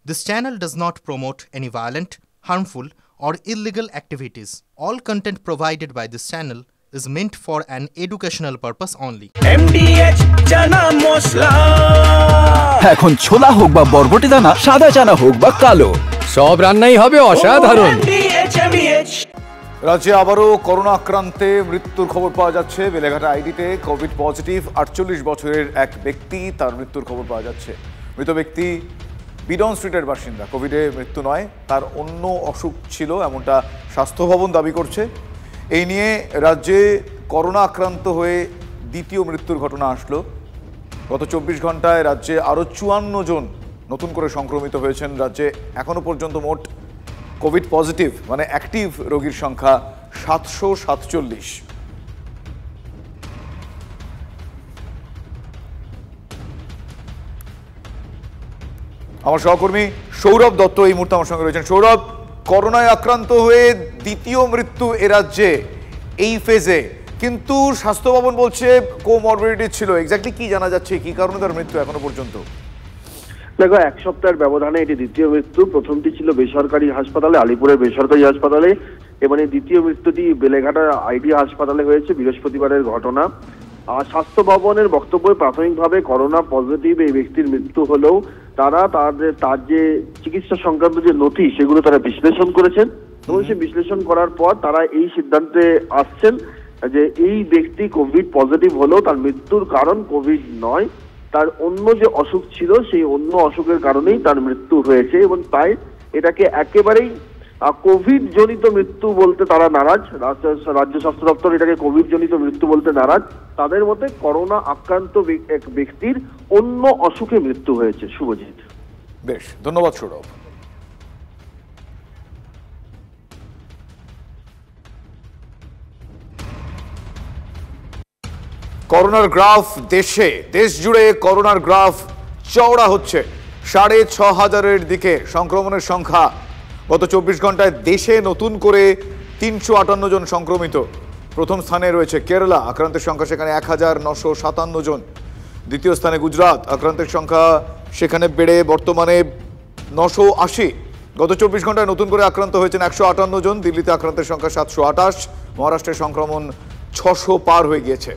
This channel does not promote any violent, harmful, or illegal activities. All content provided by this channel is meant for an educational purpose only. MDH chana masala এখন ছোলা হোক বা বরবটি দানা, সাদা চানা হোক বা কালো, সব রান্নাই হবে অসাধারণ। রাজ্যে আবারও করোনা আক্রান্তে মৃত্যুর খবর পাওয়া যাচ্ছে। বেলেঘাটা আইডিতে কোভিড পজিটিভ 48 বছরের এক ব্যক্তি, তার মৃত্যুর খবর পাওয়া যাচ্ছে। মৃত ব্যক্তি বিডন স্ট্রিটের বাসিন্দা। কোভিডে মৃত্যু নয়, তার অন্য অসুখ ছিল এমনটা স্বাস্থ্য ভবন দাবি করছে। এই নিয়ে রাজ্যে করোনা আক্রান্ত হয়ে দ্বিতীয় মৃত্যুর ঘটনা আসলো। গত 24 ঘন্টায় রাজ্যে আরও 54 জন নতুন করে সংক্রমিত হয়েছেন। রাজ্যে এখনো পর্যন্ত মোট কোভিড পজিটিভ মানে অ্যাক্টিভ রোগীর সংখ্যা 747। আমার সহকর্মী সৌরভ দত্ত এই মুহূর্তে আমার সঙ্গে রয়েছেন। সৌরভ, করোনায় আক্রান্ত হয়ে দ্বিতীয় মৃত্যু এ রাজ্যে এই ফেজে, কিন্তু স্বাস্থ্য ভবন বলছে কোমরবিডিটি ছিল। এক্স্যাক্টলি কি জানা যাচ্ছে, কি কারণে তার মৃত্যু এখনো পর্যন্ত? দেখো, এক সপ্তাহের ব্যবধানে এটি দ্বিতীয় মৃত্যু। প্রথমটি ছিল বেসরকারি হাসপাতালে, আলিপুরের বেসরকারি হাসপাতালে, এবং এই দ্বিতীয় মৃত্যুটি বেলেঘাটা আইডি হাসপাতালে হয়েছে। বৃহস্পতিবারের ঘটনা। স্বাস্থ্য ভবনের বক্তব্যে প্রাথমিকভাবে করোনা পজিটিভ এই ব্যক্তির মৃত্যু হলেও তারা তার যে চিকিৎসা সংক্রান্ত যে নথি সেগুলো তারা বিশ্লেষণ করেছেন, এবং সে বিশ্লেষণ করার পর তারা এই সিদ্ধান্তে আসছেন যে এই ব্যক্তি কোভিড পজিটিভ হলেও তার মৃত্যুর কারণ কোভিড নয়, তার অন্য যে অসুখ ছিল সেই অন্য অসুখের কারণেই তার মৃত্যু হয়েছে। এবং তাই এটাকে একেবারেই কোভিড জনিত মৃত্যু বলতে তারা নারাজ। রাজ্য স্বাস্থ্য দপ্তর এটাকে কোভিড জনিত মৃত্যু বলতে নারাজ। তাদের মতে করোনা আক্রান্ত এক ব্যক্তির অন্য অসুখে মৃত্যু হয়েছে। শুভজিৎ, বেশ, ধন্যবাদ সৌরভ। করোনার গ্রাফ দেশ জুড়ে করোনার গ্রাফ চওড়া হচ্ছে। 6,500-এর দিকে সংক্রমণের সংখ্যা। গত 24 ঘন্টায় দেশে নতুন করে 358 জন সংক্রমিত। প্রথম স্থানে রয়েছে কেরালা, আক্রান্তের সংখ্যা সেখানে 1957 জন। দ্বিতীয় স্থানে গুজরাট, আক্রান্তের সংখ্যা সেখানে বেড়ে বর্তমানে 980। গত 24 ঘন্টায় নতুন করে আক্রান্ত হয়েছেন 158 জন। দিল্লিতে আক্রান্তের সংখ্যা 728। মহারাষ্ট্রের সংক্রমণ 600 পার হয়ে গিয়েছে।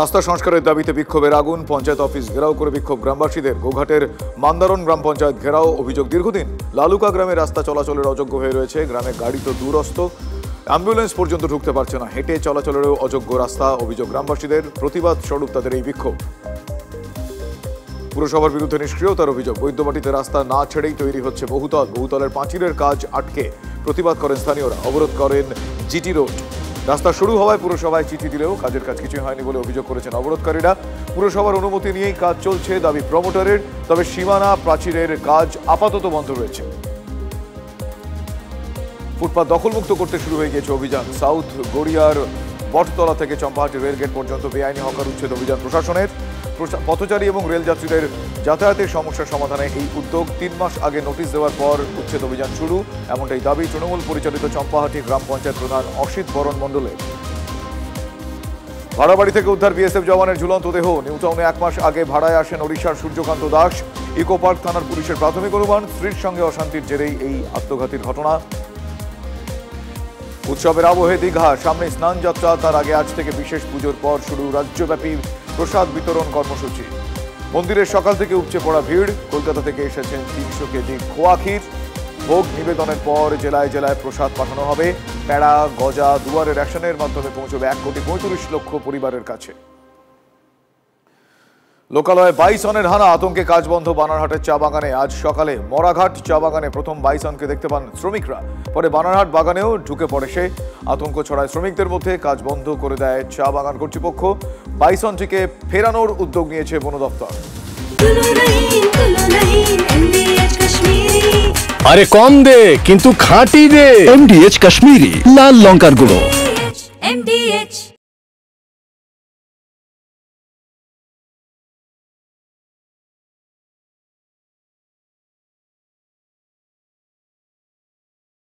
রাস্তা সংস্কারের দাবিতে বিক্ষোভের আগুন। পঞ্চায়েত অফিস ঘেরাও করে বিক্ষোভ গ্রামবাসীদের। গোঘাটের মান্দারণ গ্রাম পঞ্চায়েত ঘেরাও। অভিযোগ, দীর্ঘদিন লালুকা গ্রামে রাস্তা চলাচলের অযোগ্য হয়ে রয়েছে। গ্রামে গাড়ি তো দূরস্থ, অ্যাম্বুলেন্স পর্যন্ত ঢুকতে পারছে না। হেঁটে চলাচলেরও অযোগ্য রাস্তা। অভিযোগ গ্রামবাসীদের। প্রতিবাদ স্বরূপ তাদের এই বিক্ষোভ। পুরসভার বিরুদ্ধে নিষ্ক্রিয়তার অভিযোগ। বৈদ্যবাটিতে রাস্তা না ছেড়েই তৈরি হচ্ছে বহুতলের পাঁচিলের কাজ আটকে প্রতিবাদ করেন স্থানীয়রা। অবরোধ করেন জিটি রোড। রাস্তা শুরু হওয়ায় পুরসভায় চিঠি দিলেও কাজের কাজ কিছুই হয়নি বলে অভিযোগ করেছেন অবরোধকারীরা। পুরসভার অনুমতি নিয়েই কাজ চলছে, দাবি প্রমোটারের। তবে সীমানা প্রাচীরের কাজ আপাতত বন্ধ রয়েছে। ফুটপাত দখলমুক্ত করতে শুরু হয়ে গিয়েছে অভিযান। সাউথ গড়িয়ার বটতলা থেকে চম্পাহাটি রেলগেট পর্যন্ত বেআইনি হকার উচ্ছেদ অভিযান প্রশাসনের। পথচারী এবং রেলযাত্রীদের যাতায়াতের সমস্যার সমাধানে এই উদ্যোগ। 3 মাস আগে নোটিশ দেওয়ার পর উচ্ছেদ অভিযান শুরু, এমনটাই দাবি তৃণমূল পরিচালিত চম্পাহাটি গ্রাম পঞ্চায়েত প্রধান অসিত বরণ মণ্ডলের। ভাড়া বাড়ি থেকে উদ্ধার বিএসএফ জওয়ানের ঝুলন্ত দেহ। নিউটাউনে 1 মাস আগে ভাড়ায় আসেন ওড়িশার সূর্যকান্ত দাস। ইকো পার্ক থানার পুলিশের প্রাথমিক অনুমান, স্ত্রীর সঙ্গে অশান্তির জেরেই এই আত্মঘাতীর ঘটনা। উৎসবের আবহে দীঘা, সামনে স্নান যাত্রা। তার আগে আজ থেকে বিশেষ পুজোর পর শুরু রাজ্যব্যাপী প্রসাদ বিতরণ কর্মসূচি। মন্দিরের সকাল থেকে উপচে পড়া ভিড়। কলকাতা থেকে এসেছেন 300 কেজি খোয়া ক্ষীর। ভোগ নিবেদনের পর জেলায় জেলায় প্রসাদ পাঠানো হবে। প্যাড়া, গজা দুয়ারে রেশনের মাধ্যমে পৌঁছবে 1,35,00,000 পরিবারের কাছে। লোকালয়ে বাইসনের হানা, আতঙ্কে কাজ বন্ধ বানারহাটের চা বাগানে। আজ সকালে মরাঘাট চা বাগানে প্রথম বাইসনকে দেখতে পান শ্রমিকরা। পরে বানারহাট বাগানেও ঢুকে পড়ে সে। আতঙ্ক ছড়ায় শ্রমিকদের মধ্যে। কাজ বন্ধ করে দেয় চা বাগান কর্তৃপক্ষ। বাইসনটিকে ফেরানোর উদ্যোগ নিয়েছে বন দপ্তর। আরে কম দে কিন্তু খাঁটি দে। MDH কাশ্মীরি লাল লঙ্কার গুঁড়ো। MDH